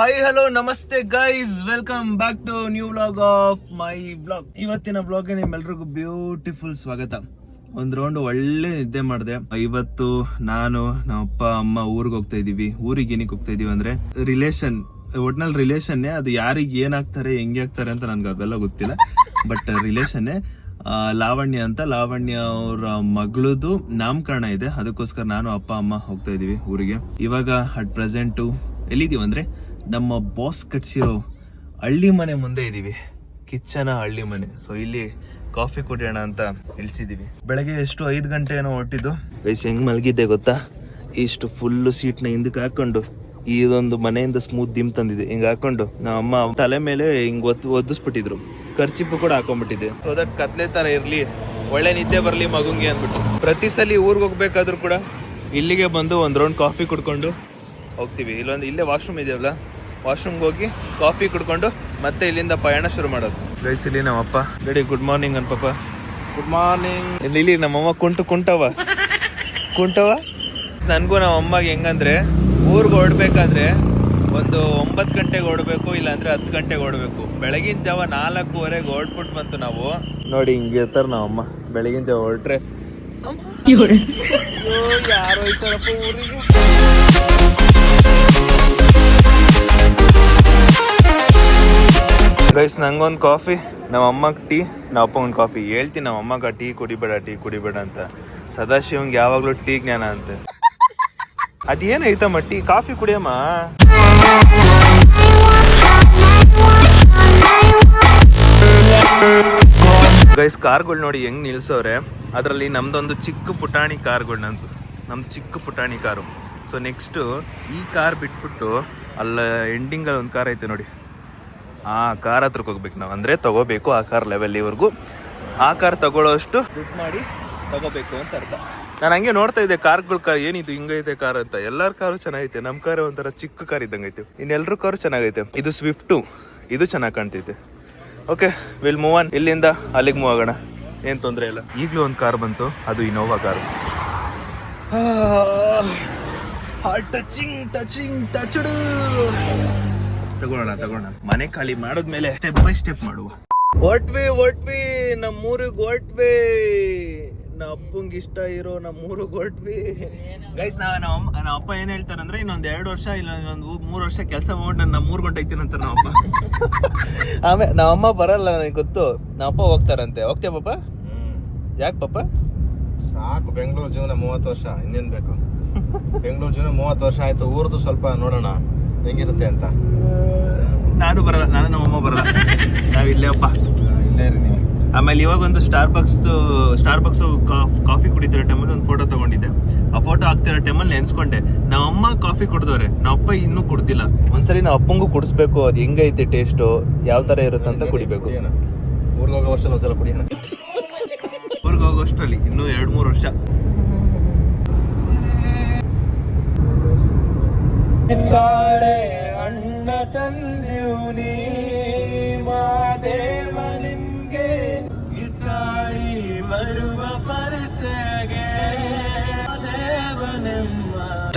Hi hello ನಮಸ್ತೆ guys, welcome back to new vlog of my vlog. ಇವತ್ತಿನ ವ್ಲಾಗ್ಗೆ ನಿಮ್ಮೆಲ್ರಿಗೂ ಬ್ಯೂಟಿಫುಲ್ ಸ್ವಾಗತ. ಒಂದ್ ರೌಂಡ್ ಒಳ್ಳೆ ನಿದ್ದೆ ಮಾಡಿದೆ. ಇವತ್ತು ನಾನು ನಮ್ಮಪ್ಪ ಅಮ್ಮ ಊರಿಗೆ ಹೋಗ್ತಾ ಇದೀವಿ. ಊರಿಗೆ ಏನಕ್ಕೆ ಹೋಗ್ತಾ ಇದೀವಿ ಅಂದ್ರೆ ಒಟ್ನಲ್ಲಿ ರಿಲೇಷನ್ನೇ. ಅದು ಯಾರಿಗೆ ಏನಾಗ್ತಾರೆ ಹೆಂಗೆ ಆಗ್ತಾರೆ ಅಂತ ನನ್ಗೆ ಅವೆಲ್ಲ ಗೊತ್ತಿಲ್ಲ, ಬಟ್ ರಿಲೇಷನ್ನೇ. ಲಾವಣ್ಯ ಅಂತ, ಲಾವಣ್ಯ ಅವರ ಮಗಳದು ನಾಮಕರಣ ಇದೆ. ಅದಕ್ಕೋಸ್ಕರ ನಾನು ಅಪ್ಪ ಅಮ್ಮ ಹೋಗ್ತಾ ಇದೀವಿ ಊರಿಗೆ. ಇವಾಗ ಅಟ್ ಪ್ರೆಸೆಂಟು ಎಲ್ಲಿದೀವಿ ಅಂದ್ರೆ ನಮ್ಮ ಬಾಸ್ ಕಟ್ಸಿರೋ ಹಳ್ಳಿ ಮನೆ ಮುಂದೆ ಇದೀವಿ, ಕಿಚ್ಚನ ಹಳ್ಳಿ ಮನೆ. ಸೊ ಇಲ್ಲಿ ಕಾಫಿ ಕುಡಿಯೋಣ ಅಂತ ಇಳಿಸಿದೀವಿ. ಬೆಳಗ್ಗೆ ಎಷ್ಟು 5 ಗಂಟೆ ಏನೋ ಹೊರಟಿದ್ದು. ವಯಸ್ಸು ಹೆಂಗ್ ಮಲಗಿದ್ದೆ ಗೊತ್ತಾ? ಇಷ್ಟು ಫುಲ್ಲು ಸೀಟ್ನ ಹಿಂದಕ್ಕೆ ಹಾಕೊಂಡು, ಇದೊಂದು ಮನೆಯಿಂದ ಸ್ಮೂತ್ ದಿಮ್ ತಂದಿದೆ, ಹಿಂಗ್ ಹಾಕೊಂಡು ನಮ್ಮ ಅಮ್ಮ ತಲೆ ಮೇಲೆ ಹಿಂಗ್ ಒದಿಸ್ಬಿಟ್ಟಿದ್ರು. ಖರ್ಚಿಪ್ಪು ಕೂಡ ಹಾಕೊಂಡ್ಬಿಟ್ಟಿದೆ, ಸೊ ದಟ್ ಕತ್ಲೆ ತರ ಇರ್ಲಿ, ಒಳ್ಳೆ ನಿದ್ದೆ ಬರ್ಲಿ ಮಗುಂಗೆ ಅಂದ್ಬಿಟ್ಟು. ಪ್ರತಿ ಸಲ ಊರಿಗೆ ಹೋಗ್ಬೇಕಾದ್ರೂ ಕೂಡ ಇಲ್ಲಿಗೆ ಬಂದು ಒಂದ್ ರೌಂಡ್ ಕಾಫಿ ಕುಡ್ಕೊಂಡು ಹೋಗ್ತೀವಿ. ಇಲ್ಲೇ ವಾಶ್ರೂಮ್ ಇದೆಯಲ್ಲ, ವಾಶ್ರೂಮ್ಗೆ ಹೋಗಿ ಕಾಫಿ ಕುಡ್ಕೊಂಡು ಮತ್ತೆ ಇಲ್ಲಿಂದ ಪಯಣ ಶುರು ಮಾಡೋದು. ಗೈಸ್, ಇಲ್ಲಿ ನಮ್ಮಪ್ಪ ರೆಡಿ. ಗುಡ್ ಮಾರ್ನಿಂಗ್ ಅನ್ ಪಾಪ. Good morning. ಇಲ್ಲಿ ನಮ್ಮಮ್ಮ ಕುಂಟವ ನನಗೂ ನಮ್ಮ ಅಮ್ಮಗೆ ಹೆಂಗಂದ್ರೆ ಊರಿಗೆ ಹೊರಡ್ಬೇಕಾದ್ರೆ ಒಂದು 9 ಗಂಟೆಗೆ ಹೊರಡ್ಬೇಕು, ಇಲ್ಲಾಂದ್ರೆ 10 ಗಂಟೆಗೆ ಹೊರಡ್ಬೇಕು. ಬೆಳಗಿನ ಜಾವ 4:15 ಹೊರಟ್ಬಿಟ್ಟು ಬಂತು ನಾವು. ನೋಡಿ ಹಿಂಗೆ ಇರ್ತಾರೆ ನಾವಮ್ಮ. ಬೆಳಗಿನ ಜಾವ ಹೊರಟ್ರೆ ಯಾರು ಹೋಯ್ತಾರಪ್ಪ ಊರಿಗೆ. ಗೈಸ್, ನಂಗೊಂದು ಕಾಫಿ, ನಮ್ಮ ಅಮ್ಮಗೆ ಟೀ, ನಮ್ಮ ಅಪ್ಪಗೊಂದು ಕಾಫಿ. ಹೇಳ್ತೀನಿ ನಮ್ಮ ಅಮ್ಮಗ ಟೀ ಕುಡಿಬೇಡ ಅಂತ. ಸದಾಶಿವಂಗೆ ಯಾವಾಗ್ಲೂ ಟೀ ಜ್ಞಾನ ಅಂತೆ. ಅದೇನೈತಮ್ಮ ಟೀ ಕಾಫಿ ಕುಡಿಯಮ್ಮ. ಗೈಸ್, ಕಾರ್ಗಳು ನೋಡಿ ಹೆಂಗ್ ನಿಲ್ಸವ್ರೆ. ಅದರಲ್ಲಿ ನಮ್ದೊಂದು ಚಿಕ್ಕ ಪುಟಾಣಿ ಕಾರ್ಗಳು, ನಮ್ದು ಚಿಕ್ಕ ಪುಟಾಣಿ ಕಾರು. ಸೊ ನೆಕ್ಸ್ಟ್ ಈ ಕಾರ್ ಬಿಟ್ಬಿಟ್ಟು ಅಲ್ಲ ಎಂಡಿಂಗಲ್ಲಿ ಒಂದು ಕಾರ್ ಐತೆ ನೋಡಿ, ಆ ಕಾರ್ ಹತ್ರಕ್ಕೆ ಹೋಗ್ಬೇಕು ನಾವು. ಅಂದರೆ ತಗೋಬೇಕು ಆ ಕಾರ್ ಲೆವೆಲ್ಲಿವರೆಗೂ. ಆ ಕಾರ್ ತಗೊಳ್ಳೋಷ್ಟು ದುಡ್ಡು ಮಾಡಿ ತಗೋಬೇಕು ಅಂತ ಅರ್ಥ. ನಾನು ಹಂಗೆ ನೋಡ್ತಾ ಇದ್ದೆ ಕಾರ್ ಏನಿದು ಹಿಂಗೈತೆ ಕಾರ್ ಅಂತ. ಎಲ್ಲರ ಕಾರು ಚೆನ್ನಾಗೈತೆ, ನಮ್ಮ ಕಾರ್ ಒಂಥರ ಚಿಕ್ಕ ಕಾರ್ ಇದ್ದಂಗೆ ಐತೆ. ಇನ್ನೆಲ್ಲರೂ ಕಾರು ಚೆನ್ನಾಗೈತೆ. ಇದು ಸ್ವಿಫ್ಟು, ಇದು ಚೆನ್ನಾಗಿ ಕಾಣ್ತೈತೆ. Okay, will move on. ಇಲ್ಲಿಂದ ಅಲ್ಲಿಗೆ ಮೂವ್ ಆಗೋಣ, ಏನು ತೊಂದರೆ ಇಲ್ಲ. ಈಗಲೂ ಒಂದು ಕಾರ್ ಬಂತು, ಅದು ಇನೋವಾ ಕಾರು. ತಗೊಳ್ಳೋಣ. ಮನೆ ಖಾಲಿ ಮಾಡಿದ್ಮೇಲೆ ಸ್ಟೆಪ್ ಬೈ ಸ್ಟೆಪ್ ಮಾಡುವ. ಹೊಟ್ವಿ ನಮ್ಮೂರಿಗೆ ಹೊಟ್ವಿ. ನಮ್ಮ ಅಪ್ಪಂಗೆ ಇಷ್ಟ ಇರೋ ನಮ್ಮೂರಿಗೆ ಹೊಟ್ವಿ. ಗೈಸ್, ನಮ್ಮ ಅಪ್ಪ ಏನ್ ಹೇಳ್ತಾರಂದ್ರೆ ಇನ್ನೊಂದ್ 2 ವರ್ಷ ಇಲ್ಲ ಇನ್ನೊಂದು 3 ವರ್ಷ ಕೆಲಸ ಮಾಡಿ ನಾನು ನಮ್ಮೂರ್ ಹೊಂಟೈತೀನಿ ಅಂತ ನಮ್ಮಪ್ಪ. ಆಮೇಲೆ ನಮ್ಮಮ್ಮ ಬರಲ್ಲ, ನನಗೆ ಗೊತ್ತು. ನಮ್ಮಪ್ಪ ಹೋಗ್ತಾರಂತೆ. ಹೋಗ್ತೀಯ ಪಾಪ? ಯಾಕೆ ಪಾಪ? ಸಾಕು, ಬೆಂಗಳೂರು ಜೀವನ 30 ವರ್ಷ, ಇನ್ನೇನ್ ಬೇಕು. ಬೆಂಗಳೂರು ಜೀವನ 30 ವರ್ಷ ಆಯ್ತು. ಊರ್ದು ಸ್ವಲ್ಪ ನೋಡೋಣ ಹೆಂಗಿರುತ್ತೆ ಅಂತ. ನಾನು ಬರಲ್ಲ, ನಮ್ಮಮ್ಮ ಬರಲ್ಲ. ನಾವ್ ಇಲ್ಲೇ ಅಪ್ಪ, ಇಲ್ಲೇ ಇರಿ ನೀವು. ಆಮೇಲೆ ಇವಾಗ ಒಂದು ಸ್ಟಾರ್ ಬಾಕ್ಸ್ ಕಾಫಿ ಕುಡಿತಿರೋ ಟೈಮಲ್ಲಿ ಒಂದು ಫೋಟೋ ತಗೊಂಡಿದ್ದೆ. ಆ ಫೋಟೋ ಹಾಕ್ತಿರೋ ಟೈಮಲ್ಲಿ ನೆನ್ಸ್ಕೊಂಡೆ, ನಮ್ಮಮ್ಮ ಕಾಫಿ ಕುಡ್ದವ್ರೆ, ನಮ್ಮಪ್ಪ ಇನ್ನೂ ಕುಡ್ದಿಲ್ಲ. ಒಂದ್ಸರಿ ನಾವು ಅಪ್ಪಂಗೂ ಕುಡಿಸ್ಬೇಕು, ಅದು ಹೆಂಗೈತೆ ಟೇಸ್ಟು, ಯಾವ ತರ ಇರುತ್ತೆ ಅಂತ ಕುಡಿಬೇಕು. ಊರಿಗೆ ಹೋಗೋ ವರ್ಷದಲ್ಲಿ ಒಂದ್ಸಲ ಕುಡಿಯೋಣ. ಊರಿಗೆ ಹೋಗೋ ಅಷ್ಟರಲ್ಲಿ ಇನ್ನೂ 2-3 ವರ್ಷ. ಅಣ್ಣ ತಂದೆವ್ನಿ ಮಾದೇವ ನಿನ್ಗೆ ಕಿತ್ತಾಳಿ ಬರುವ ಪರಸೆಗೆ.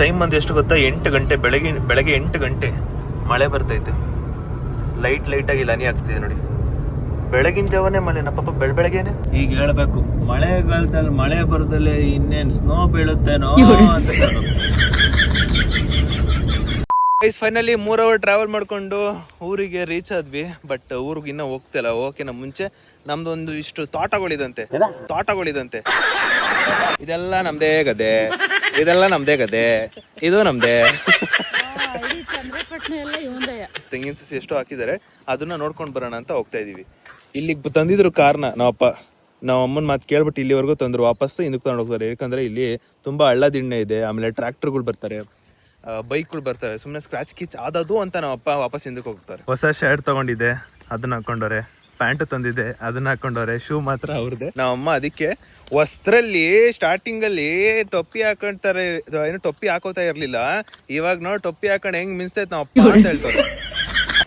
ಟೈಮ್ ಬಂದು ಎಷ್ಟು ಗೊತ್ತಾ? 8 ಗಂಟೆ. ಬೆಳಗ್ಗೆ 8 ಗಂಟೆ. ಮಳೆ ಬರ್ತೈತೆ, ಲೈಟ್ ಆಗಿ ಲನಿ ಆಗ್ತಿದೆ ನೋಡಿ. ಬೆಳಗಿನ ಜಾವನೇ ಮಳೆನ ಪಾಪ, ಬೆಳಗ್ಗೆನೆ. ಈಗ ಹೇಳ್ಬೇಕು, ಮಳೆಗಾಲದಲ್ಲಿ ಮಳೆ ಬರದಲ್ಲೇ ಇನ್ನೇನ್ ಸ್ನೋ ಬೀಳುತ್ತೇನೋ ಅಂತ ಹೇಳ್ಬೇಕು. ಫೈನಲಿ 3 ಅವರ್ ಟ್ರಾವೆಲ್ ಮಾಡ್ಕೊಂಡು ಊರಿಗೆ ರೀಚ್ ಆದ್ವಿ. ಬಟ್ ಊರಿಗೆ ಇನ್ನೂ ಹೋಗ್ತಿಲ್ಲ. ಹೋಗಕ್ಕಿಂತ ಮುಂಚೆ ನಮ್ದೊಂದು ಇಷ್ಟು ತೋಟಗಳಿದಂತೆ. ಇದೆಲ್ಲ ನಮ್ದೇ ಗದೆ, ಇದು ನಮ್ದೇ. ತೆಂಗಿನ ಸಸಿ ಎಷ್ಟು ಹಾಕಿದ್ದಾರೆ ಅದನ್ನ ನೋಡ್ಕೊಂಡ್ ಬರೋಣ ಅಂತ ಹೋಗ್ತಾ ಇದೀವಿ. ಇಲ್ಲಿಗೆ ತಂದಿದ್ರು ಕಾರ್ನ ನಮ್ಮಪ್ಪ. ನಮ್ಮ ಅಮ್ಮನ ಮಾತು ಕೇಳ್ಬಿಟ್ಟು ಇಲ್ಲಿವರೆಗೂ ತಂದ್ರು. ವಾಪಸ್ ಹಿಂದಕ್ಕೆ ತಗೊಂಡು ಹೋಗ್ತಾರೆ. ಯಾಕಂದ್ರೆ ಇಲ್ಲಿ ತುಂಬಾ ಹಳ್ಳ ದಿಣ್ಣೆ ಇದೆ. ಆಮೇಲೆ ಟ್ರ್ಯಾಕ್ಟರ್ಗಳು ಬರ್ತಾರೆ, ಬೈಕ್ಗಳು ಬರ್ತವೆ. ಸುಮ್ಮನೆ ಸ್ಕ್ರಾಚ್ ಕಿಚ್ ಆದದು ಅಂತ ನಮ್ಮಪ್ಪ ವಾಪಸ್ ಹಿಂದಕ್ಕೆ ಹೋಗ್ತಾರೆ. ಹೊಸ ಶರ್ಟ್ ತಗೊಂಡಿದ್ದೆ, ಅದನ್ನ ಹಾಕೊಂಡವ್ರೆ. ಪ್ಯಾಂಟ್ ತಂದಿದ್ದೆ, ಅದನ್ನ ಹಾಕೊಂಡವ್ರೆ. ಶೂ ಮಾತ್ರ ಅವ್ರದ್ದೆ. ನಮ್ಮಮ್ಮ ಅದಕ್ಕೆ ವಸ್ತ್ರಲ್ಲಿ ಸ್ಟಾರ್ಟಿಂಗ್ ಅಲ್ಲಿ ಟೊಪ್ಪಿ ಹಾಕೊಂತಾರೆ, ಏನು ಟೊಪ್ಪಿ ಹಾಕೋತಾ ಇರ್ಲಿಲ್ಲ. ಇವಾಗ ನೋಡಿ ಟೊಪ್ಪಿ ಹಾಕೊಂಡು ಹೆಂಗ್ ಮಿನ್ಸ್ತೈತ್ ನಾವಪ್ಪ ಅಂತ ಹೇಳ್ತಾರೆ.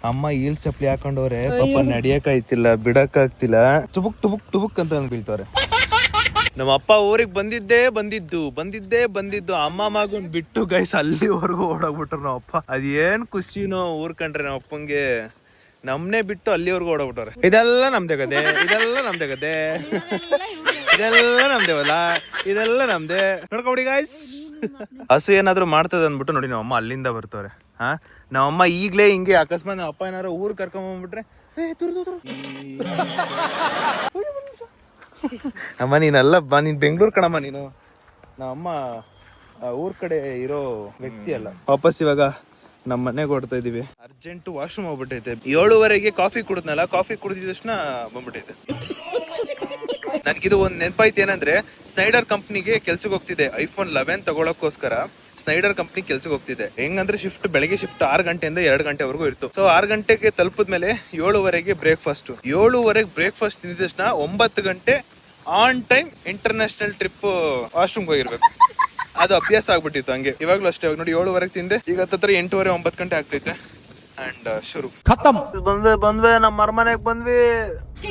ಅಮ್ಮ ಹೀಲ್ ಚಪ್ಪಲಿ ಹಾಕೊಂಡವ್ರೆ. ಪಾಪ ನಡಿಯಕ್ ಆಯ್ತಿಲ್ಲ, ಬಿಡಕ್ ಆಗ್ತಿಲ್ಲ. ಟುಬುಕ್ ಅಂತ ಬೀಳ್ತವ್ರೆ. ನಮ್ಮ ಅಪ್ಪ ಊರಿಗೆ ಬಂದಿದ್ದು ಅಮ್ಮ ಮಗನ್ ಬಿಟ್ಟು ಗೈಸ್ ಅಲ್ಲಿವರೆಗೂ ಓಡೋಗ್ಬಿಟ್ರು ನಮ್ಮ ಅಪ್ಪ. ಅದೇನ್ ಖುಷಿನೋ ಊರ್ ಕಂಡ್ರೆ ನಮ್ಮ ಅಪ್ಪಂಗೆ. ನಮ್ನೆ ಬಿಟ್ಟು ಅಲ್ಲಿವರೆಗೂ ಓಡೋಗ್ಬಿಟ್ಟವ್ರೆ. ಇದೆಲ್ಲ ನಮ್ದೇ ಗದೆ, ಇದೆಲ್ಲ ನಮ್ದೇ ನೋಡ್ಕೊಬಿಡಿ ಗಾಯ್ಸ್. ಹಸು ಏನಾದ್ರು ಮಾಡ್ತದ ಅಂದ್ಬಿಟ್ಟು ನೋಡಿ ನಮ್ಮ ಅಮ್ಮ ಅಲ್ಲಿಂದ ಬರ್ತವ್ರೆ. ನಮ್ಮಮ್ಮ ಈಗ್ಲೇ ಹಿಂಗೆ ಅಕಸ್ಮಾತ್ ನಮ್ಮ ಅಪ್ಪ ಏನಾದ್ರು ಊರ್ ಕರ್ಕೊಂಡ್ ಬಂದ್ಬಿಟ್ರೆ ಅಮ್ಮ ನೀನಲ್ಲ ಬಾ, ನೀನ್ ಬೆಂಗಳೂರು ಕಣಮ್ಮ ನೀನು. ನಮ್ಮಮ್ಮ ಊರ್ ಕಡೆ ಇರೋ ವ್ಯಕ್ತಿ ಅಲ್ಲ. ವಾಪಸ್ ಇವಾಗ ನಮ್ಮ ಮನೆಗೆ ಹೊಡ್ತಾ ಇದೀವಿ. ಅರ್ಜೆಂಟ್ ವಾಶ್ರೂಮ್ ಹೋಗ್ಬಿಟ್ಟೈತೆ. 7:30ಗೆ ಕಾಫಿ ಕುಡಿದ್ನಲ್ಲ, ಕಾಫಿ ಕುಡಿದ ತಕ್ಷಣ ಬಂದ್ಬಿಟ್ಟೈತೆ. ನನ್ಗಿದು ಒಂದ್ ನೆನಪಾಯ್ತು ಏನಂದ್ರೆ, ಸ್ನೈಡರ್ ಕಂಪ್ನಿಗೆ ಕೆಲ್ಸಕ್ಕೆ ಹೋಗ್ತಿದೆ. iPhone 11 ತಗೊಳಕ್ಕೋಸ್ಕರ ಸ್ನೈಡರ್ ಕಂಪ್ನಿ ಕೆಲ್ಸಕ್ಕೆ ಹೋಗ್ತಿದೆ. ಹೆಂಗಂದ್ರೆ ಶಿಫ್ಟ್ ಬೆಳಗ್ಗೆ ಶಿಫ್ಟ್ 6 ಗಂಟೆಯಿಂದ 2 ಗಂಟೆವರೆಗೂ ಇತ್ತು. ಸೊ 6 ಗಂಟೆಗೆ ತಲುಪಿದ್ಮೇಲೆ 7:30ಗೆ ಬ್ರೇಕ್ಫಾಸ್ಟ್. 7:30ಗೆ ಬ್ರೇಕ್ಫಾಸ್ಟ್ ತಿಂದಿದ ತಕ್ಷಣ 9 ಗಂಟೆ ಆನ್ ಟೈಮ್ ಇಂಟರ್ನ್ಯಾಷನಲ್ ಟ್ರಿಪ್ ವಾಶ್ರೂಮ್ಗೆ ಹೋಗಿರ್ಬೇಕು. ಅದು ಅಭ್ಯಾಸ ಆಗ್ಬಿಟ್ಟಿತ್ತು ಹಂಗೆ. ಇವಾಗ್ಲೂ ಅಷ್ಟೇ. ಇವಾಗ ನೋಡಿ 7:30ಗೆ ತಿಂದೆ, ಈಗ 8:30 9 ಗಂಟೆ ಆಗ್ತೈತೆ. ಅಂಡ್ ಶುರು ಬಂದ್ವಿ ನಮ್ಮ ಮನೆಗೆ ಬಂದ್ವಿ.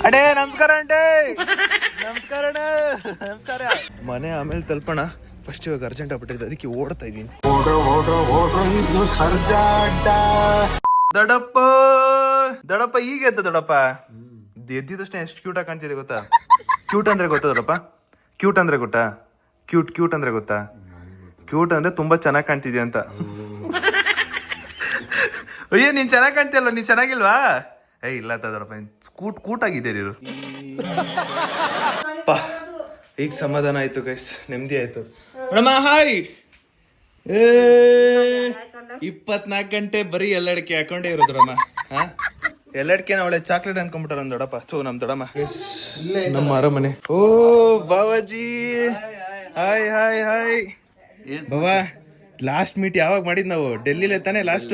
ಅಡೇ ನಮಸ್ಕಾರ ಅಂಟೆ, ನಮಸ್ಕಾರ ನಮಸ್ಕಾರ. ಮನೆ ಆಮೇಲೆ ತಲುಪೋಣ, ಫಸ್ಟ್ ಇವಾಗ ಅರ್ಜೆಂಟ್ ಆಗ್ಬಿಟ್ಟಿದೆ, ಅದಕ್ಕೆ ಓಡ್ತಾ ಇದೀನಿ. ದೊಡ್ಡಪ್ಪ ಈಗ ಎದ್ದ ದೊಡ್ಡಪ್ಪ. ಎದ್ದಿದ ತಕ್ಷಣ ಎಷ್ಟು ಕ್ಯೂಟ್ ಆಗಿ ಕಾಣ್ತಿದೆ ಗೊತ್ತಾ? ಕ್ಯೂಟ್ ಅಂದ್ರೆ ಗೊತ್ತಾ ದೊಡ್ಡಪ್ಪ? ಕ್ಯೂಟ್ ಅಂದ್ರೆ ಗೊತ್ತಾ? ಕ್ಯೂಟ್ ಅಂದ್ರೆ ಗೊತ್ತಾ? ಕ್ಯೂಟ್ ಅಂದ್ರೆ ತುಂಬಾ ಚೆನ್ನಾಗಿ ಕಾಣ್ತಿದ್ಯಾ ಅಂತ. ಅಯ್ಯೋ ನೀನ್ ಚೆನ್ನಾಗಿ ಕಾಣ್ತಿಯಲ್ಲ, ನೀನ್ ಚೆನ್ನಾಗಿಲ್ವಾ? ಇಲ್ಲ ದೊಡ್ಡಪ್ಪ, ಕೂಟ್ ಆಗಿದ್ದೀರಿ ಇರು. ಈಗ ಸಮಾಧಾನ ಆಯ್ತು ಗೈಸ್, ನೆಮ್ಮದಿ ಆಯ್ತು. Madam hi. 24 ಗಂಟೆ ಬರೀ ಎಲ್ಲಡಿಕೆ ಹಾಕೊಂಡೇ ಇರೋದ್ರಮ್ಮ. ಎಲ್ಲಡಿಕೆನ ಒಳ್ಳೆ ಚಾಕ್ಲೇಟ್ ಅನ್ಕೊಂಡ್ಬಿಟ್ಟಾರ ನಮ್ ದೊಡ್ಡಪ್ಪ. ನಮ್ ದೊಡ್ಡಮ್ಮ ನಮ್ಮ ಅರಮನೆ. ಓ ಬಾವಾಜಿ, ಹಾಯ್ ಹಾಯ್ ಹಾಯ್. ಬಾಬಾ ಲಾಸ್ಟ್ ಮೀಟ್ ಯಾವಾಗ ಮಾಡಿದ್ ನಾವು? ಡೆಲ್ಲಿಲೇ ತಾನೇ ಲಾಸ್ಟ್?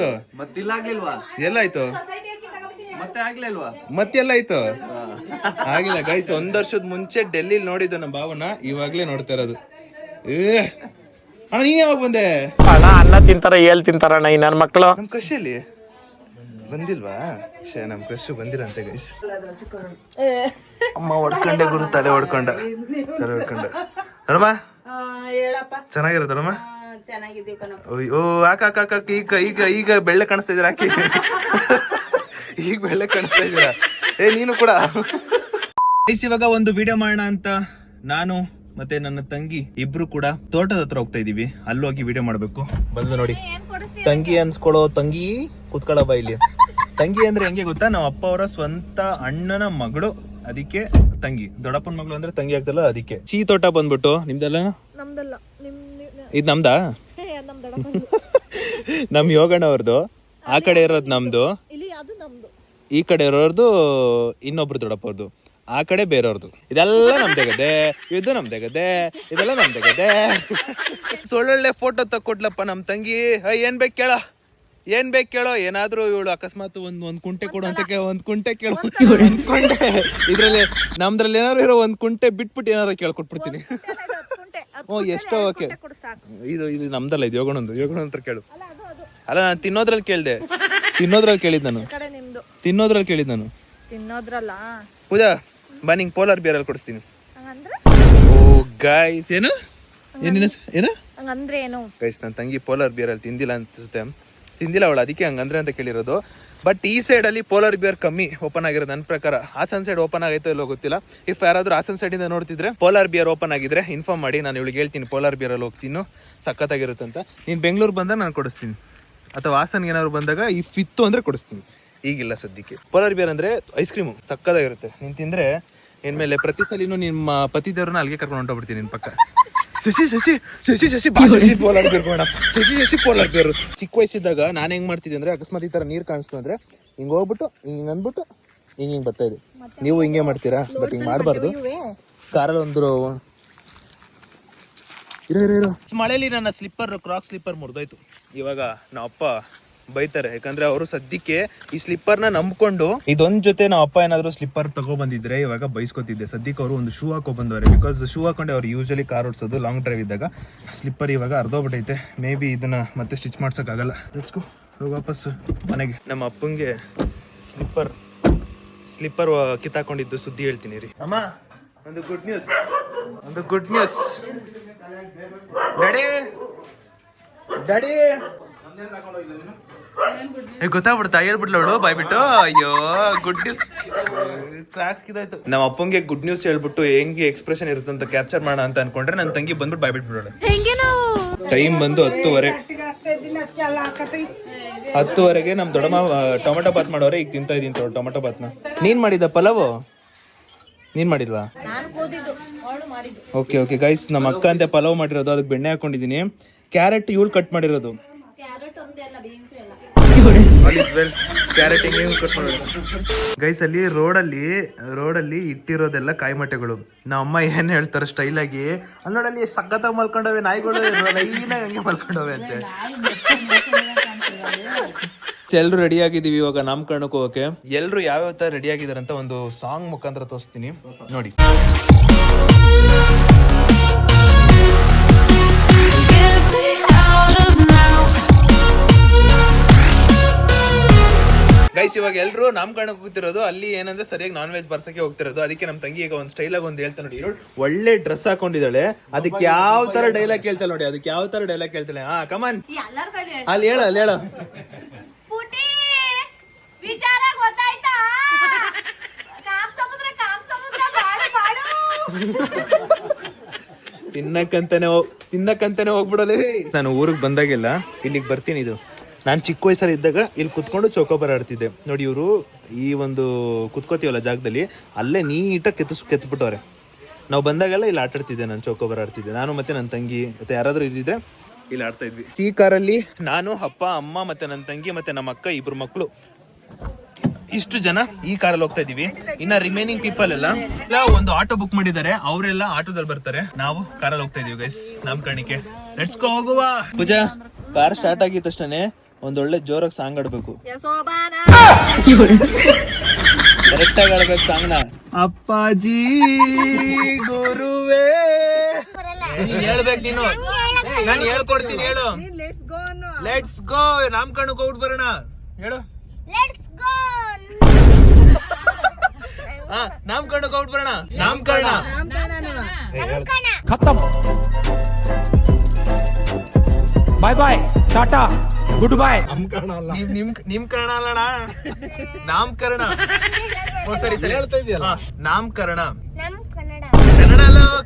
ಎಲ್ಲಾಯ್ತು? ಮತ್ತೆಲ್ಲ ಆಯ್ತು? ಆಗಿಲ್ಲ ಗೈಸ್. 1 ವರ್ಷದ ಮುಂಚೆ ಡೆಲ್ಲಿ ನೋಡಿದ್ದು ನಮ್ಮ ಭಾವನ, ಇವಾಗ್ಲೇ ನೋಡ್ತಾ ಇರೋದು. ಅಣ್ಣ ನೀನ್ ಯಾವಾಗ ಬಂದೆ? ಅನ್ನ ತಿಂತಾರ, ಏಳ್ ತಿಂತಾರಣ್ಣ ಈ ನನ್ನ ಮಕ್ಕಳು. ನಮ್ ಕೃಷಿಯಲ್ಲಿ ಬಂದಿಲ್ವಾ? ನಮ್ ಕೃಷಿ ಬಂದಿರಂತೆ ಗೈಸ್. ಅಮ್ಮ ಹೊಡ್ಕೊಂಡೆ ಗುರು, ತಲೆ ಹೊಡ್ಕೊಂಡ. ನೋಡಮ್ಮ ಚೆನ್ನಾಗಿರೋದು ನೋಡಮ್ಮ. ಓ ಹಾಕ ಈಗ ಬೆಳ್ಳೆ ಕಾಣಿಸ್ತಾ ಇದೀರ. ಹಾಕಿ ಈಗ ಬೆಳ್ಳೆ ಕಾಣಿಸ್ತಾ ಇದೀರಾ. ನೀನು ಕೂಡ. ಇವಾಗ ಒಂದು ವಿಡಿಯೋ ಮಾಡೋಣ ಅಂತ ನಾನು ಮತ್ತೆ ನನ್ನ ತಂಗಿ ಇಬ್ರು ಕೂಡ ತೋಟದ ಹತ್ರ ಹೋಗ್ತಾ ಇದೀವಿ. ಅಲ್ಲೋಗಿ ವಿಡಿಯೋ ಮಾಡ್ಬೇಕು. ಬಂದು ನೋಡಿ, ತಂಗಿ ಅನ್ಸ್ಕೊಳ್ಳೋ ತಂಗಿ ಕುತ್ಕೊಳ್ಳೋ ಬಾ ಇಲ್ಲಿ. ತಂಗಿ ಅಂದ್ರೆ ಹೆಂಗೆ ಗೊತ್ತಾ? ನಮ್ಮ ಅಪ್ಪ ಅವರ ಸ್ವಂತ ಅಣ್ಣನ ಮಗಳು, ಅದಕ್ಕೆ ತಂಗಿ. ದೊಡ್ಡಪ್ಪನ ಮಗಳು ಅಂದ್ರೆ ತಂಗಿ ಆಗ್ತಲ್ಲ, ಅದಕ್ಕೆ. ತೋಟ ಬಂದ್ಬಿಟ್ಟು ನಿಮ್ದೆಲ್ಲ? ಇದು ನಮ್ದಾ? ನಮ್ ಯೋಗಣ್ಣ ಅವ್ರದ್ದು. ಆ ಕಡೆ ಇರೋದು ನಮ್ದು, ಈ ಕಡೆ ಇರೋರ್ದು ಇನ್ನೊಬ್ರು ದೊಡ್ಡಪ್ಪ ಅವ್ರದ್ದು, ಆ ಕಡೆ ಬೇರೆಯವ್ರದ್ದು. ಇದೆಲ್ಲ ನಮ್ದೇ ಗದೆ, ಇದು ನಮ್ದೇ ಗದೆ, ಇದೆಲ್ಲ ನಮ್ದೇ ಗದೆ. ಒಳ್ಳೊಳ್ಳೆ ಫೋಟೋ ತಕ್ಕೊಟ್ಲಪ್ಪ ನಮ್ ತಂಗಿ. ಏನ್ ಬೇಕು ಕೇಳೋ, ಏನಾದ್ರು ಇವಳು ಅಕಸ್ಮಾತ್ ಒಂದ್ ಕುಂಟೆ ಕೊಡು ಅಂತ ಒಂದ್ ಕುಂಟೆ ಕೇಳು. ಕುಂಟೆ ಇದ್ರಲ್ಲಿ ನಮ್ದ್ರಲ್ಲಿ ಏನಾದ್ರು ಇರೋ ಒಂದ್ ಕುಂಟೆ ಬಿಟ್ಬಿಟ್ಟು ಏನಾರು ಕೇಳ್ಕೊಟ್ಬಿಡ್ತೀನಿ. ಎಷ್ಟೋ ಓಕೆ. ಇದು ನಮ್ದಲ್ಲ, ಇದು ಯೋಗಣಂದು ಹತ್ರ ಕೇಳು. ಅಲ್ಲ ನಾನು ತಿನ್ನೋದ್ರಲ್ಲಿ ಕೇಳಿದ್ ನಾನು. ಪೂಜಾ ಬಾ, ನಿಂಗೆ ಪೋಲಾರ್ ಬಿಯರ್ ಅಲ್ಲಿ ಕೊಡಿಸ್ತೀನಿ. ಓ ಗೈಸ್, ಏನು ಗೈಸ್, ನನ್ನ ತಂಗಿ ಪೋಲಾರ್ ಬಿಯರ್ ಅಲ್ಲಿ ತಿಂದಿಲ್ಲ ಅವಳು, ಅದಕ್ಕೆ ಹಂಗಂದ್ರೆ ಅಂತ ಕೇಳಿರೋದು. ಬಟ್ ಈ ಸೈಡ್ ಅಲ್ಲಿ ಪೋಲಾರ್ ಬಿಯರ್ ಕಮ್ಮಿ ಓಪನ್ ಆಗಿರೋದು ನನ್ನ ಪ್ರಕಾರ. ಹಾಸನ್ ಸೈಡ್ ಓಪನ್ ಆಗೈತೋ ಇಲ್ಲೋ ಗೊತ್ತಿಲ್ಲ. ಇಫ್ ಯಾರಾದ್ರೂ ಹಾಸನ್ ಸೈಡ್ ಇಂದ ನೋಡ್ತಿದ್ರೆ ಪೋಲಾರ್ ಬಿಯರ್ ಓಪನ್ ಆಗಿದ್ರೆ ಇನ್ಫಾರ್ಮ್ ಮಾಡಿ, ನಾನು ಇವಳಿಗೆ ಹೇಳ್ತೀನಿ ಪೋಲಾರ್ ಬಿಯರ್ ಅಲ್ಲಿ ಹೋಗ್ತೀನಿ, ಸಖತ್ತಾಗಿರುತ್ತಂತ. ನೀನ್ ಬೆಂಗಳೂರು ಬಂದಾಗ ನಾನು ಕೊಡಿಸ್ತೀನಿ, ಅಥವಾ ಹಾಸನ್ಗೆ ಏನಾದ್ರು ಬಂದಾಗ ಇಫ್ ಇತ್ತು ಅಂದ್ರೆ ಕೊಡಿಸ್ತೀನಿ. ಈಗಿಲ್ಲ ಸದ್ಯಕ್ಕೆ. ಪೋಲಾರ್ ಬಿಯರ್ ಅಂದ್ರೆ ಐಸ್ ಕ್ರೀಮು ಸಕ್ಕತ್ತಾಗಿರುತ್ತೆ. ನೀನ್ ತಿಂದ್ರೆ ಇನ್ಮೇಲೆ ಪ್ರತಿ ಸಲಿನೂ ನಿಮ್ಮ ಪತಿ ದೇವ್ರನ್ನ ಅಲ್ಲಿಗೆ ಕರ್ಕೊಂಡು ಹೊಂಟೋಗ್ಬಿಡ್ತೀನಿ ನಿನ್ ಪಕ್ಕ. ಶಶಿ ಪೋಲಾರ್ ಬಿಯರ್ ಬೇಡ, ಶಶಿ ಪೋಲಾರ್ ಬಿಯರ್. ಚಿಕ್ಕ ವಯಸ್ಸಿದ್ದಾಗ ನಾನು ಹೆಂಗ್ ಮಾಡ್ತಿದ್ದೆ ಅಂದ್ರೆ, ಅಕಸ್ಮಾತ್ ಈ ತರ ನೀರ್ ಕಾಣಿಸ್ತು ಅಂದ್ರೆ ಹಿಂಗ್ ಹೋಗ್ಬಿಟ್ಟು ಹಿಂಗ್ ಅಂದ್ಬಿಟ್ಟು ಹಿಂಗ್ ಬರ್ತಾ ಇದೆ. ನೀವು ಹಿಂಗೆ ಮಾಡ್ತೀರಾ? ಬಟ್ ಹಿಂಗ್ ಮಾಡ್ಬಾರ್ದು. ಕಾರಲ್ಲಿ ಒಂದು ಇರೋ ಮಳೆಯಲ್ಲಿ ನನ್ನ ಕ್ರಾಕ್ ಸ್ಲಿಪ್ಪರ್ ಮುರಿದೋಯ್ತು. ಇವಾಗ ನಮ್ಮ ಅಪ್ಪ ಬೈತಾರೆ, ಯಾಕಂದ್ರೆ ಅವರು ಸದ್ಯಕ್ಕೆ ಈ ಸ್ಲಿಪ್ಪರ್ ನ ನಂಬ್ಕೊಂಡು ಇದೊಂದ್ ಜೊತೆ ನಮ್ಮ ಅಪ್ಪ ಏನಾದ್ರು ಸ್ಲಿಪ್ಪರ್ ತಗೊಬಂದಿದ್ರೆ ಇವಾಗ ಬೈಸ್ಕೊತಿದ್ದೆ. ಸದ್ಯಕ್ಕೆ ಅವರು ಒಂದು ಶೂ ಹಾಕೋ ಬಂದವ್ರೆ, ಬಿಕಾಸ್ ಶೂ ಹಾಕೊಂಡೆ ಅವ್ರು ಯೂಶಲಿ ಕಾರ್ ಓಡಿಸೋದು ಲಾಂಗ್ ಡ್ರೈವ್ ಇದ್ದಾಗ. ಸ್ಲಿಪ್ಪರ್ ಇವಾಗ ಅರ್ಧೋಗ್ಬಿಟ್ಟೈತೆ, ಮೇ ಬಿ ಇದನ್ನ ಮತ್ತೆ ಸ್ಟಿಚ್ ಮಾಡ್ಸಕ್ ಆಗಲ್ಲ. ಲೆಟ್ಸ್ ಗೋ, ವಾಪಸ್ ಮನೆಗೆ. ನಮ್ಮ ಅಪ್ಪಂಗೆ ಸ್ಲಿಪ್ಪರ್ ಕಿತ್ತಾಕೊಂಡಿದ್ದು ಸುದ್ದಿ ಹೇಳ್ತೀನಿ ರೀ. ಅಮ್ಮ, ಒಂದು ಗುಡ್ ನ್ಯೂಸ್. ಒಂದು ಗುಡ್ ನ್ಯೂಸ್. ಡ್ಯಾಡಿ ಡ್ಯಾಡಿ ಗೊತ್ತಾಗ್ಬಿಡ್ತಾ ಹೇಳ್ಬಿಟ್ಲ ಅವಳು ಬಾಯ್ಬಿಟ್ಟು. ಅಯ್ಯೋ ಗುಡ್ ನ್ಯೂಸ್. ಕ್ರಾಕ್ಸ್ ಕಿದಾಯ್ತು. ನಮ್ಮ ಅಪ್ಪಂಗೆ ಗುಡ್ ನ್ಯೂಸ್ ಹೇಳ್ಬಿಟ್ಟು ಹೆಂಗೆ ಎಕ್ಸ್ಪ್ರೆಷನ್ ಇರುತ್ತೆ ಅಂತ ಕ್ಯಾಪ್ಚರ್ ಮಾಡೋಣ ಅಂತ ಅನ್ಕೊಂಡ್ರೆ ನನ್ನ ತಂಗಿ ಬಂದ್ಬಿಟ್ಟು ಬಾಯ್ಬಿಟ್ಬಿಡೋಳೆ. ಟೈಮ್ ಬಂದು 10:30. 10:30ಗೆ ನಮ್ ದೊಡ್ಡಮ್ಮ ಟೊಮೆಟೊ ಬಾತ್ ಮಾಡೋರೆ. ಈಗ ತಿಂತಾ ಇದೀನಿ ಟೊಮೆಟೊ ಬಾತ್ನ. ನೀನ್ ಮಾಡಿದ ಪಲಾವು? ನೀನ್ ಮಾಡಿಲ್ವಾ? ಓಕೆ ಓಕೆ ಗೈಸ್, ನಮ್ಮ ಅಕ್ಕ ಅಂತ ಪಲಾವ್ ಮಾಡಿರೋದು. ಅದಕ್ಕೆ ಬೆಣ್ಣೆ ಹಾಕೊಂಡಿದೀನಿ. ಕ್ಯಾರೆಟ್ ಇವಳು ಕಟ್ ಮಾಡಿರೋದು. ಕ್ಯಾರೆಟ್ ಕಟ್ ಮಾಡೋದು ಗೈಸ್. ಅಲ್ಲಿ ರೋಡಲ್ಲಿ ಇಟ್ಟಿರೋದೆಲ್ಲ ಕಾಯಿ ಮೊಟ್ಟೆಗಳು. ನಮ್ಮ ಅಮ್ಮ ಏನ್ ಹೇಳ್ತಾರೆ ಸ್ಟೈಲ್ ಆಗಿ, ಅಲ್ಲಿ ನೋಡಲ್ಲಿ ಸಖತ್ತಾಗಿ ಮಲ್ಕೊಂಡವೆ ನಾಯಿಗಳು, ಲೈನಾಗಿ ಹಂಗೆ ಮಲ್ಕೊಂಡವೆ ಅಂತ. ಎಲ್ರು ರೆಡಿ ಆಗಿದೀವಿ ಇವಾಗ ನಾಮಕರಣಕ್ಕೆ ಹೋಗಕ್ಕೆ. ಎಲ್ರು ಯಾವ್ಯಾವ ತರ ರೆಡಿ ಆಗಿದಾರೆ ಅಂತ ಒಂದು ಸಾಂಗ್ ಮುಖಾಂತರ ತೋರಿಸ್ತೀನಿ ನೋಡಿ. ಗೈಸ್ ಇವಾಗ ಎಲ್ರು ನಾಮಕರಣಕ್ಕೆ ಹೋಗ್ತಿರೋದು. ಅಲ್ಲಿ ಏನಂದ್ರೆ ಸರಿಯಾಗಿ ನಾನ್ ವೆಜ್ ಬರ್ಸಕ್ಕೆ ಹೋಗ್ತಿರೋದು. ಅದಕ್ಕೆ ನಮ್ಮ ತಂಗಿ ಈಗ ಒಂದು ಸ್ಟೈಲ್ ಆಗಿ ಒಂದು ಹೇಳ್ತಾ ನೋಡಿ. ಒಳ್ಳೆ ಡ್ರೆಸ್ ಹಾಕೊಂಡಿದ್ದಾಳೆ. ಅದಕ್ಕೆ ಯಾವ ತರ ಡೈಲಾಗ್ ಕೇಳ್ತಾಳೆ ನೋಡಿ. ಅದಕ್ಕೆ ಯಾವ ತರ ಡೈಲಾಗ್ ಕೇಳ್ತಾಳೆ. ಹಾ ಕಮಾನ್ ಅಲ್ಲಿ ಹೇಳ ವಿಚಾರ ಗೊತ್ತಾಯ್ತಾ? ತಿನ್ನಕ್ಕಂತಾನೆ ಹೋಗ್ಬಿಡಲೇ. ನಾನು ಊರಿಗೆ ಬಂದಾಗೆಲ್ಲ ಇಲ್ಲಿಗೆ ಬರ್ತೀನಿ. ಇದು ನಾನು ಚಿಕ್ಕ ವಯಸ್ಸಲ್ಲಿ ಇದ್ದಾಗ ಇಲ್ಲಿ ಕುತ್ಕೊಂಡು ಚೌಕೋಬಾರ ಆಡ್ತಿದ್ದೆ ನೋಡಿ. ಇವರು ಈ ಒಂದು ಕುತ್ಕೋತೀವಲ್ಲ ಜಾಗದಲ್ಲಿ ಅಲ್ಲೇ ನೀಟಾಗಿ ಕೆತ್ಬಿಟ್ಟವ್ರೆ. ನಾವು ಬಂದಾಗೆಲ್ಲ ಇಲ್ಲಿ ಆಟಾಡ್ತಿದ್ದೆ. ನಾನು ಚೌಕೋಬಾರ ಆಡ್ತಿದ್ದೆ. ನಾನು ಮತ್ತೆ ನನ್ನ ತಂಗಿ ಮತ್ತೆ ಯಾರಾದ್ರೂ ಇದ್ದಿದ್ರೆ ಇಲ್ಲಿ ಆಡ್ತಾ ಇದ್ವಿ. ಈ ಕಾರಲ್ಲಿ ನಾನು, ಅಪ್ಪ, ಅಮ್ಮ ಮತ್ತೆ ನನ್ನ ತಂಗಿ ಮತ್ತೆ ನಮ್ಮ ಅಕ್ಕ, 2 ಮಕ್ಕಳು, ಇಷ್ಟು ಜನ ಈ ಕಾರಲ್ಲಿ ಹೋಗ್ತಾ ಇದೀವಿ. ಇನ್ನ ರಿಮೈನಿಂಗ್ ಪೀಪಲ್ ಎಲ್ಲ ಒಂದು ಆಟೋ ಬುಕ್ ಮಾಡಿದ್ದಾರೆ. ಅವರೆಲ್ಲ ಆಟೋದಲ್ಲಿ ಬರ್ತಾರೆ. ನಾವು ಕಾರಲ್ಲಿ ಹೋಗ್ತಾ ಇದೀವಿ ಗೈಸ್ ನಾಮಕರಣಕ್ಕೆ. ಲೆಟ್ಸ್ ಗೋ ಹೋಗುವ. ಪೂಜಾ, ಕಾರ್ ಸ್ಟಾರ್ಟ್ ಆಗಿದ ತಕ್ಷಣ ಒಂದೊಳ್ಳೆ ಜೋರಾಗಿ ಸಾಂಗ್ ಆಡ್ಬೇಕು. ಕರೆಕ್ಟ್ ಆಗಿ ಆಡ್ಬೇಕು ಸಾಂಗ್ನ. ಅಪ್ಪಾಜಿ ಗುರುವೇ ಹೇಳ್ಬೇಕು ನೀನು. ನಾನು ಹೇಳ್ಕೊಡ್ತೀನಿ ಹೇಳು. ಲೆಟ್ಸ್ ಗೋ ನಾಮಕರಣಕ್ಕೆ ಹೋಗ್ಬಿಟ್ಟು ಬರೋಣ ಹೇಳು. ನಾಮಕರಣಕ್ಕೆ ಹೋಗ್ಬಿಟ್ಟು ಬರೋಣ. ನಾಮಕರಣ ಖತಮ್. ಬಾಯ್ ಬಾಯ್, ಟಾಟಾ, ಗುಡ್ ಬಾಯ್. ನಿಮ್ ಕರ್ಣ ಅಲ್ಲಣ್ಣ, ನಾಮಕರಣ. ಸರಿ ಸರಿ ಹೇಳ್ತಾ ಇದೆಯಲ್ಲ. ನಾಮಕರಣ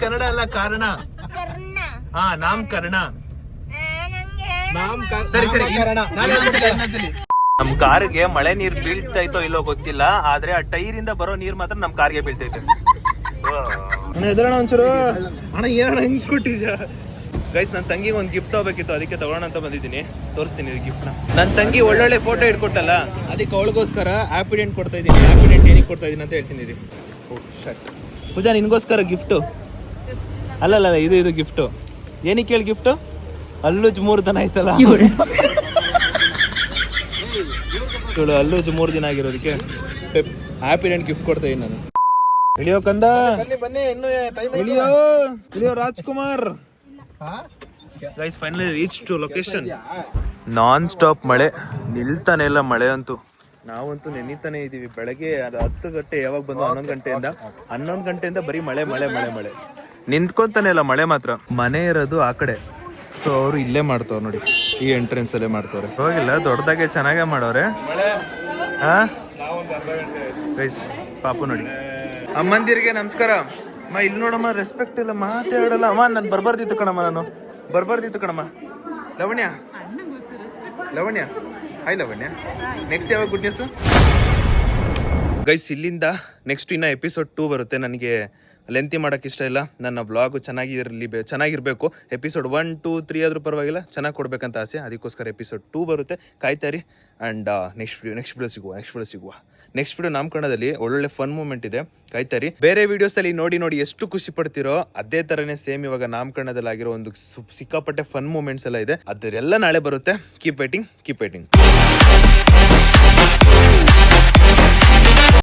ಕನ್ನಡ ಅಲ್ಲ ಕಾರಣ. ಹಾ ನಾಮಕರಣ. ಸರಿ ಸರಿ ನಮ್ ಕಾರ್ಗೆ ಮಳೆ ನೀರ್ ಬೀಳ್ತಾ ಇತ್ತೋ ಇಲ್ಲೋ ಗೊತ್ತಿಲ್ಲ. ಆದ್ರೆ ಆ ಟೈರ್ ಇಂದ ಬರೋ ನೀರ್ ಮಾತ್ರ ನಮ್ ಕಾರ್ಗೆ ಬೀಳ್ತೈತೆ. ಎದ್ರಣ ಒಂಚೂರು ಅಣ್ಣ, ಏನಣ್ಣ ಹಿಂಗ್ ಕೊಟ್ಟಿದ್ಯಾ? ಗೈಸ್ ನನ್ನ ತಂಗಿಗೆ ಒಂದು ಗಿಫ್ಟ್ ಹೋಗ್ಬೇಕಿತ್ತು, ಅದಕ್ಕೆ ತಗೋಣ ಅಂತ ಬಂದಿದ್ದೀನಿ. ತೋರಿಸ್ತೀನಿ ಗಿಫ್ಟ್ ನ. ನನ್ನ ತಂಗಿ ಒಳ್ಳೊಳ್ಳೆ ಫೋಟೋ ಇಟ್ಕೊಟ್ಟಲ್ಲ, ಅದಕ್ಕೆ ಅವಳಿಗೋಸ್ಕರ ಆಪಿಡೆಂಟ್ ಕೊಡ್ತಾ ಇದ್ದೀನಿ. ಆಪಿಡೆಂಟ್ ಏನಕ್ಕೆ ಕೊಡ್ತಾ ಇದೀನಿ ಅಂತ ಹೇಳ್ತೀನಿ. ಪೂಜಾ ನಿನ್ಗೋಸ್ಕರ ಗಿಫ್ಟು. ಅಲ್ಲಲ್ಲ ಇದು ಗಿಫ್ಟು. ಏನಕ್ಕೆ ಹೇಳಿ ಗಿಫ್ಟು? ಅಲ್ಲುಜ್ 3 ದಿನ ಆಯ್ತಲ್ಲ, ಇವಳು ಅಲ್ಲುಜ್ 3 ದಿನ ಆಗಿರೋದಕ್ಕೆ ಆಪಿಡೆಂಟ್ ಗಿಫ್ಟ್ ಕೊಡ್ತಾ ಇದೀನಿ ನಾನು. ಇಳಿಯೋ ಕಂದ, ಇಳಿಯೋ Rajkumar. Guys finally reach to location. Non stop ಮಳೆ, ನಿಲ್ತಾನೆ ಇಲ್ಲ ಮಳೆ ಅಂತೂ. ನಾವಂತೂ ನೆನೀತಾನೆ ಇದೀವಿ. ಬೆಳಗ್ಗೆ 10 ಗಂಟೆ ಯಾವಾಗ ಬಂದು 11 ಗಂಟೆಯಿಂದ ಬರೀ ಮಳೆ ಮಳೆ ಮಳೆ ಮಳೆ. ನಿಂತ್ಕೊಂತಾನೆ ಇಲ್ಲ ಮಳೆ ಮಾತ್ರ. ಮನೆ ಇರೋದು ಆ ಕಡೆ, ಸೊ ಅವರು ಇಲ್ಲೇ ಮಾಡ್ತವ್ರು ನೋಡಿ, ಈ ಎಂಟ್ರೆನ್ಸ್ ಅಲ್ಲೇ ಮಾಡ್ತವ್ರೆ. ಹೋಗಿಲ್ಲ, ದೊಡ್ಡದಾಗೆ ಚೆನ್ನಾಗೇ ಮಾಡವ್ರೆ. ಹಾ ಗೈಸ್ ಪಾಪು ನೋಡಿ. ಅಮ್ಮಂದಿರಿಗೆ ನಮಸ್ಕಾರ. ಅಮ್ಮ ಇಲ್ಲಿ ನೋಡಮ್ಮ, ರೆಸ್ಪೆಕ್ಟ್ ಇಲ್ಲ, ಮಾತಾಡಲ್ಲ. ಅಮ್ಮ ನಾನು ಬರ್ಬಾರ್ದಿತ್ತು ಕಣಮ್ಮ. ಲವಣ್ಯ ಹಾಯ್ ಲವಣ್ಯ. ನೆಕ್ಸ್ಟ್ ಯಾವಾಗ ಗುಡ್ ನ್ಯೂಸ್ ಗೈಸ್? ಇಲ್ಲಿಂದ ನೆಕ್ಸ್ಟ್ ಇನ್ನ ಎಪಿಸೋಡ್ 2 ಬರುತ್ತೆ. ನನಗೆ ಲೆಂತಿ ಮಾಡೋಕೆ ಇಷ್ಟ ಇಲ್ಲ. ನನ್ನ ವ್ಲಾಗು ಚೆನ್ನಾಗಿರ್ಬೇಕು. ಎಪಿಸೋಡ್ 1, 2, 3 ಆದ್ರೂ ಪರವಾಗಿಲ್ಲ, ಚೆನ್ನಾಗಿ ಕೊಡ್ಬೇಕಂತ ಆಸೆ. ಅದಕ್ಕೋಸ್ಕರ ಎಪಿಸೋಡ್ 2 ಬರುತ್ತೆ, ಕಾಯ್ತಾರಿ. ಆ್ಯಂಡ್ ನೆಕ್ಸ್ಟ್ ವಿಡಿಯೋ ಸಿಗುವ. ನೆಕ್ಸ್ಟ್ ವಿಡಿಯೋ ನಾಮಕರಣದಲ್ಲಿ ಒಳ್ಳೊಳ್ಳೆ ಫನ್ ಮೂಮೆಂಟ್ ಇದೆ, ಕಾಯ್ತಾರಿ. ಬೇರೆ ವಿಡಿಯೋಸ್ ಅಲ್ಲಿ ನೋಡಿ ಎಷ್ಟು ಖುಷಿ ಪಡ್ತಿರೋ ಅದೇ ತರನೇ ಸೇಮ್ ಇವಾಗ ನಾಮಕರಣದಲ್ಲಿ ಆಗಿರೋ ಒಂದು ಸಿಕ್ಕಾಪಟ್ಟೆ ಫನ್ ಮೂಮೆಂಟ್ಸ್ ಎಲ್ಲ ಇದೆ. ಅದರೆಲ್ಲ ನಾಳೆ ಬರುತ್ತೆ. Keep waiting.